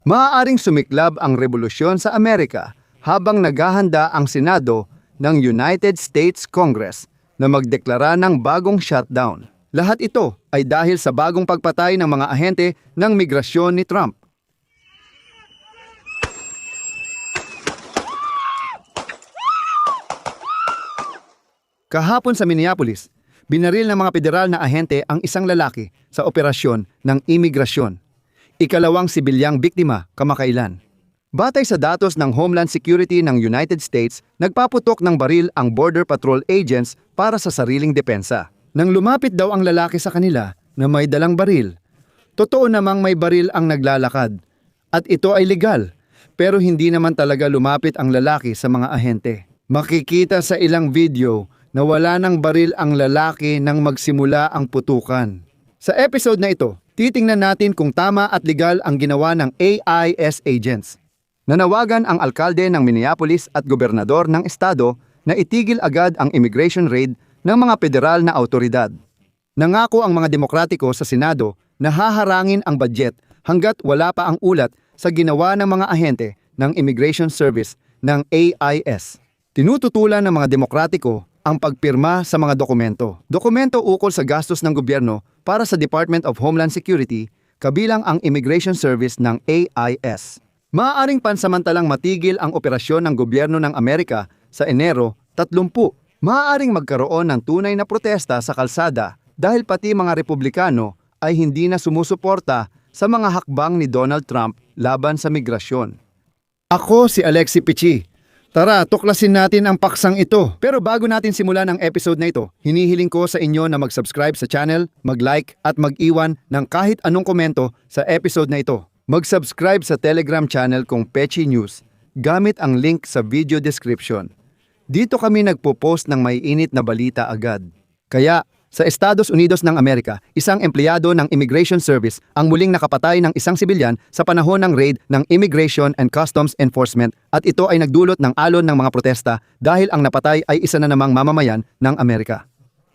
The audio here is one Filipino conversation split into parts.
Maaaring sumiklab ang revolusyon sa Amerika habang naghahanda ang Senado ng United States Congress na magdeklara ng bagong shutdown. Lahat ito ay dahil sa bagong pagpatay ng mga ahente ng migrasyon ni Trump. Kahapon sa Minneapolis, binaril ng mga federal na ahente ang isang lalaki sa operasyon ng imigrasyon. Ikalawang sibilyang biktima kamakailan. Batay sa datos ng Homeland Security ng United States, nagpaputok ng baril ang Border Patrol agents para sa sariling depensa. Nang lumapit daw ang lalaki sa kanila na may dalang baril, totoo namang may baril ang naglalakad at ito ay legal, pero hindi naman talaga lumapit ang lalaki sa mga ahente. Makikita sa ilang video na wala ng baril ang lalaki nang magsimula ang putukan. Sa episode na ito, titingnan natin kung tama at legal ang ginawa ng AIS agents. Nanawagan ang alkalde ng Minneapolis at gobernador ng estado na itigil agad ang immigration raid ng mga federal na autoridad. Nangako ang mga demokratiko sa Senado na haharangin ang budget hanggat wala pa ang ulat sa ginawa ng mga ahente ng Immigration Service ng AIS. Tinututulan ng mga demokratiko ang pagpirma sa mga dokumento. Dokumento ukol sa gastos ng gobyerno para sa Department of Homeland Security, kabilang ang Immigration Service ng AIS. Maaaring pansamantalang matigil ang operasyon ng gobyerno ng Amerika sa Enero 30. Maaaring magkaroon ng tunay na protesta sa kalsada dahil pati mga Republikano ay hindi na sumusuporta sa mga hakbang ni Donald Trump laban sa migrasyon. Ako si Alexi Pichi. Tara, tuklasin natin ang paksang ito. Pero bago natin simulan ang episode na ito, hinihiling ko sa inyo na mag-subscribe sa channel, mag-like at mag-iwan ng kahit anong komento sa episode na ito. Mag-subscribe sa Telegram channel kong Pechi News gamit ang link sa video description. Dito kami nagpo-post ng may init na balita agad. Kaya, sa Estados Unidos ng Amerika, isang empleyado ng Immigration Service ang muling nakapatay ng isang sibilyan sa panahon ng raid ng Immigration and Customs Enforcement at ito ay nagdulot ng alon ng mga protesta dahil ang napatay ay isa na namang mamamayan ng Amerika.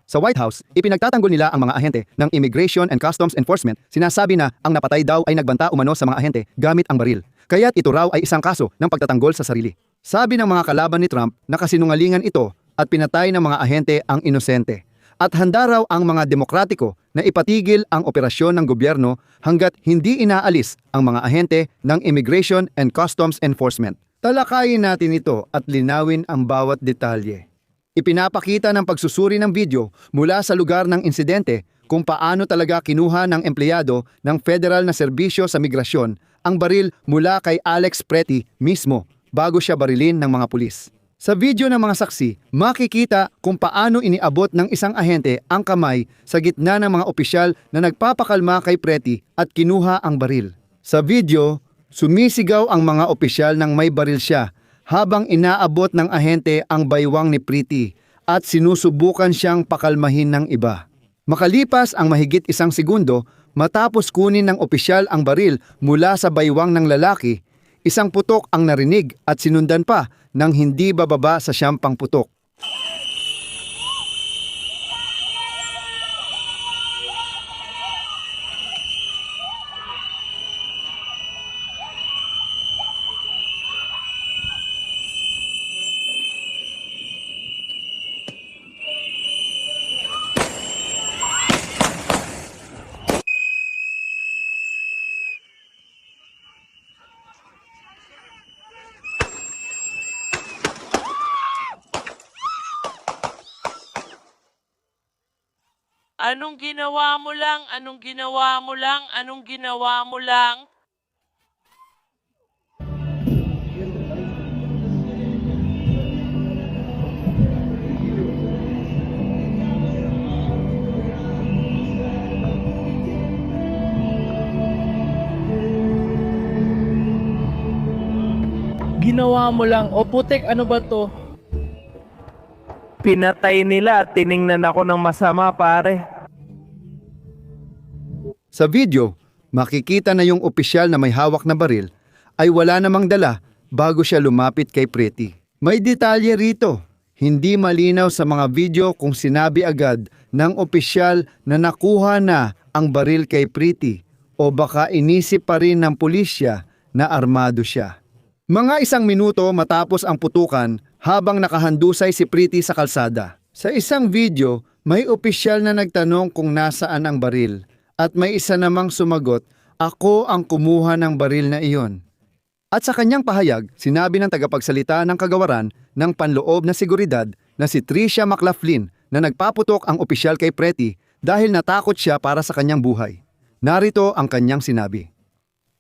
Sa White House, ipinagtatanggol nila ang mga ahente ng Immigration and Customs Enforcement. Sinasabi na ang napatay daw ay nagbanta umano sa mga ahente gamit ang baril. Kaya't ito raw ay isang kaso ng pagtatanggol sa sarili. Sabi ng mga kalaban ni Trump na kasinungalingan ito at pinatay ng mga ahente ang inosente. At handa raw ang mga demokratiko na ipatigil ang operasyon ng gobyerno hanggat hindi inaalis ang mga ahente ng Immigration and Customs Enforcement. Talakayin natin ito at linawin ang bawat detalye. Ipinapakita ng pagsusuri ng video mula sa lugar ng insidente kung paano talaga kinuha ng empleyado ng federal na serbisyo sa migrasyon ang baril mula kay Alex Pretty mismo bago siya barilin ng mga pulis. Sa video ng mga saksi, makikita kung paano iniabot ng isang ahente ang kamay sa gitna ng mga opisyal na nagpapakalma kay Pretty at kinuha ang baril. Sa video, sumisigaw ang mga opisyal nang may baril siya habang inaabot ng ahente ang baywang ni Pretty at sinusubukan siyang pakalmahin ng iba. Makalipas ang mahigit 1 segundo, matapos kunin ng opisyal ang baril mula sa baywang ng lalaki, isang putok ang narinig at sinundan pa ng hindi bababa sa 10 putok. Anong ginawa mo lang? Anong ginawa mo lang? Anong ginawa mo lang? Ginawa mo lang. O putik, ano ba to? Pinatay nila at tiningnan ako ng masama, pare. Sa video, makikita na yung opisyal na may hawak na baril ay wala namang dala bago siya lumapit kay Pretty. May detalye rito. Hindi malinaw sa mga video kung sinabi agad ng opisyal na nakuha na ang baril kay Pretty o baka inisip pa rin ng pulisya na armado siya. Mga 1 minuto matapos ang putukan habang nakahandusay si Pretty sa kalsada. Sa isang video, may opisyal na nagtanong kung nasaan ang baril at may isa namang sumagot, "Ako ang kumuha ng baril na iyon." At sa kanyang pahayag, sinabi ng tagapagsalita ng kagawaran ng panloob na seguridad na si Tricia McLaughlin na nagpaputok ang opisyal kay Pretty dahil natakot siya para sa kanyang buhay. Narito ang kanyang sinabi.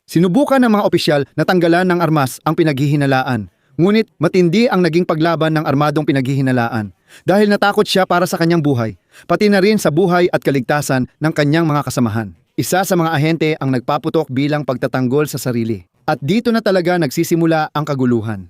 Sinubukan ng mga opisyal na tanggalan ng armas ang pinaghihinalaan, ngunit matindi ang naging paglaban ng armadong pinaghihinalaan dahil natakot siya para sa kanyang buhay, pati na rin sa buhay at kaligtasan ng kanyang mga kasamahan. Isa sa mga ahente ang nagpaputok bilang pagtatanggol sa sarili. At dito na talaga nagsisimula ang kaguluhan.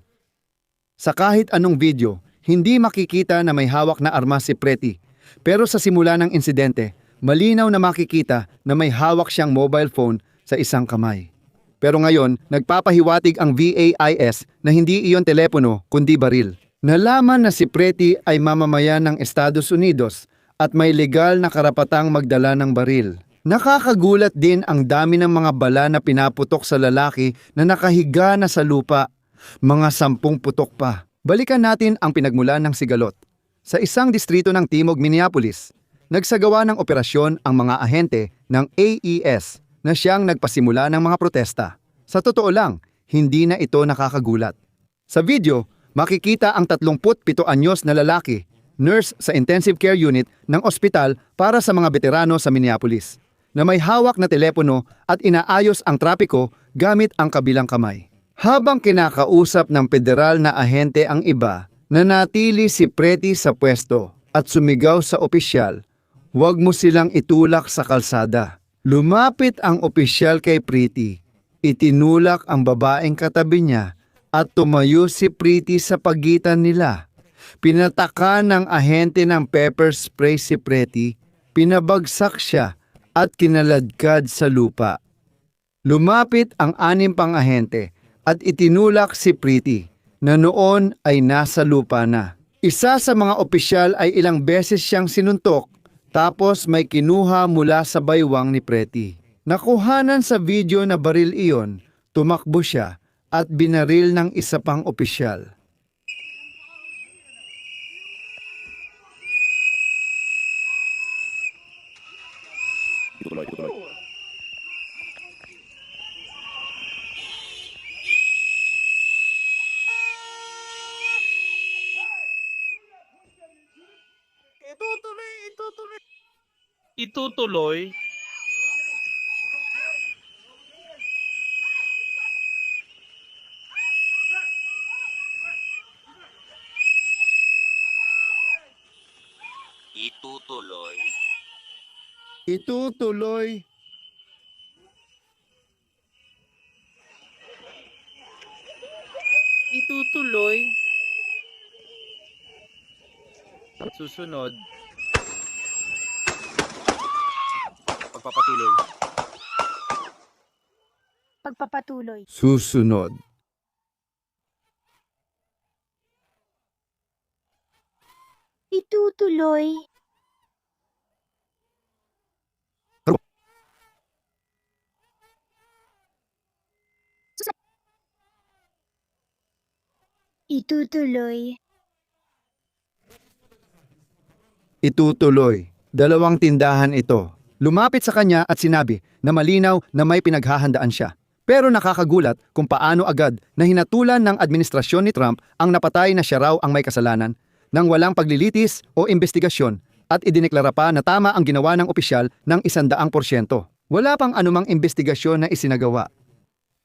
Sa kahit anong video, hindi makikita na may hawak na armas si Pretty. Pero sa simula ng insidente, malinaw na makikita na may hawak siyang mobile phone sa isang kamay. Pero ngayon, nagpapahiwatig ang VAIS na hindi iyon telepono kundi baril. Nalaman na si Pretty ay mamamayan ng Estados Unidos at may legal na karapatang magdala ng baril. Nakakagulat din ang dami ng mga bala na pinaputok sa lalaki na nakahiga na sa lupa. Mga 10 putok pa. Balikan natin ang pinagmulan ng sigalot. Sa isang distrito ng Timog, Minneapolis, nagsagawa ng operasyon ang mga ahente ng AES na siyang nagpasimula ng mga protesta. Sa totoo lang, hindi na ito nakakagulat. Sa video, makikita ang 37 anyos na lalaki, nurse sa intensive care unit ng ospital para sa mga veterano sa Minneapolis, na may hawak na telepono at inaayos ang trapiko gamit ang kabilang kamay. Habang kinakausap ng federal na ahente ang iba, nanatili si Pretty sa pwesto at sumigaw sa opisyal, "Huwag mo silang itulak sa kalsada." Lumapit ang opisyal kay Pretty, itinulak ang babaeng katabi niya at tumayo si Pretty sa pagitan nila. Pinatakan ng ahente ng pepper spray si Pretty, pinabagsak siya at kinaladkad sa lupa. Lumapit ang 6 pang ahente at itinulak si Pretty na noon ay nasa lupa na. Isa sa mga opisyal ay ilang beses siyang sinuntok tapos may kinuha mula sa baywang ni Pretty. Nakuhanan sa video na baril iyon, tumakbo siya at binaril ng isa pang opisyal. Itutuloy. Itutuloy. Itutuloy. Itutuloy. Susunod. Pagpapatuloy. Pagpapatuloy. Susunod. Itutuloy. Itutuloy. Itutuloy. 2 tindahan ito. Lumapit sa kanya at sinabi na malinaw na may pinaghahandaan siya. Pero nakakagulat kung paano agad na hinatulan ng administrasyon ni Trump ang napatay na siya raw ang may kasalanan nang walang paglilitis o investigasyon at idineklara pa na tama ang ginawa ng opisyal ng 100%. Wala pang anumang investigasyon na isinagawa.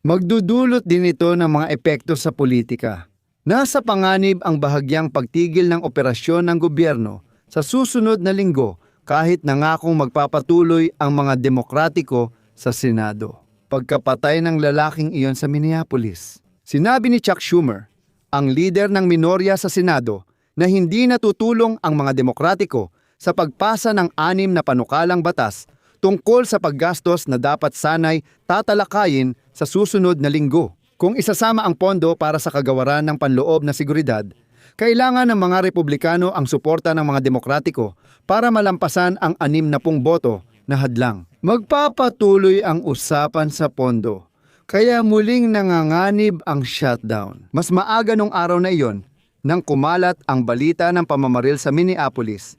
Magdudulot din ito ng mga epekto sa politika. Nasa panganib ang bahagyang pagtigil ng operasyon ng gobyerno sa susunod na linggo kahit nangakong magpapatuloy ang mga demokratiko sa Senado. Pagkapatay ng lalaking iyon sa Minneapolis, sinabi ni Chuck Schumer, ang lider ng minorya sa Senado, na hindi natutulong ang mga demokratiko sa pagpasa ng 6 na panukalang batas tungkol sa paggastos na dapat sanay tatalakayin sa susunod na linggo. Kung isasama ang pondo para sa kagawaran ng panloob na seguridad, kailangan ng mga Republikano ang suporta ng mga Demokratiko para malampasan ang 60 boto na hadlang. Magpapatuloy ang usapan sa pondo Kaya muling nanganganib ang shutdown. Mas maaga nung araw na iyon, nang kumalat ang balita ng pamamaril sa Minneapolis,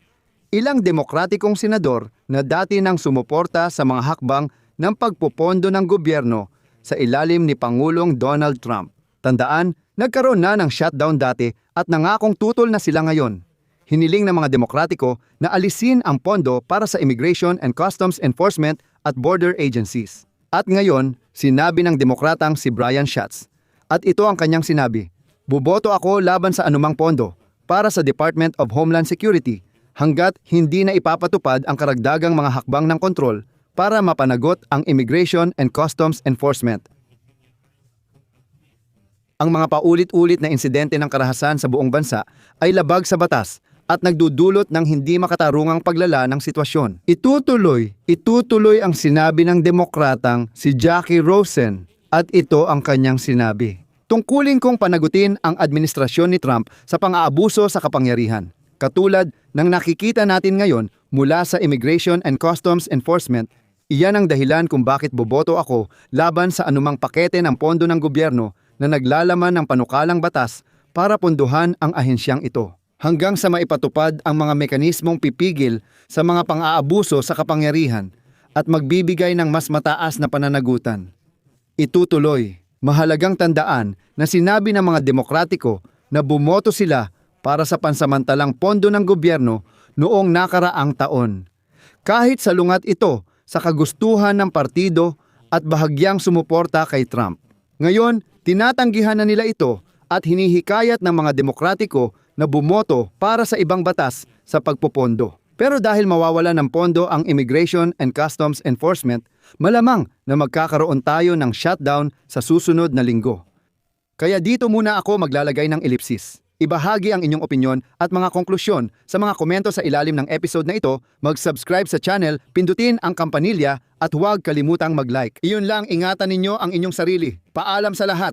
ilang demokratikong senador na dati nang sumuporta sa mga hakbang ng pagpopondo ng gobyerno sa ilalim ni Pangulong Donald Trump. Tandaan, nagkaroon na ng shutdown dati at nangakong tutol na sila ngayon. Hiniling ng mga demokratiko na alisin ang pondo para sa Immigration and Customs Enforcement at border agencies. At ngayon, sinabi ng demokratang si Brian Schatz. At ito ang kanyang sinabi, "Buboto ako laban sa anumang pondo para sa Department of Homeland Security hanggat hindi na ipapatupad ang karagdagang mga hakbang ng kontrol para mapanagot ang Immigration and Customs Enforcement." Ang mga paulit-ulit na insidente ng karahasan sa buong bansa ay labag sa batas at nagdudulot ng hindi makatarungang paglala ng sitwasyon. Itutuloy ang sinabi ng demokratang si Jackie Rosen at ito ang kanyang sinabi. Tungkulin kong panagutin ang administrasyon ni Trump sa pang-aabuso sa kapangyarihan. Katulad ng nakikita natin ngayon mula sa Immigration and Customs Enforcement, iyan ang dahilan kung bakit boboto ako laban sa anumang pakete ng pondo ng gobyerno na naglalaman ng panukalang batas para punduhan ang ahensyang ito. Hanggang sa maipatupad ang mga mekanismong pipigil sa mga pang-aabuso sa kapangyarihan at magbibigay ng mas mataas na pananagutan. Itutuloy, mahalagang tandaan na sinabi ng mga demokratiko na bumoto sila para sa pansamantalang pondo ng gobyerno noong nakaraang taon. Kahit salungat ito sa kagustuhan ng partido at bahagyang sumuporta kay Trump. Ngayon, tinatanggihan na nila ito at hinihikayat ng mga demokratiko na bumoto para sa ibang batas sa pagpopondo. Pero dahil mawawala ng pondo ang Immigration and Customs Enforcement, malamang na magkakaroon tayo ng shutdown sa susunod na linggo. Kaya dito muna ako maglalagay ng ellipsis. Ibahagi ang inyong opinyon at mga konklusyon sa mga komento sa ilalim ng episode na ito, mag-subscribe sa channel, pindutin ang kampanilya at huwag kalimutang mag-like. Iyon lang, ingatan ninyo ang inyong sarili. Paalam sa lahat!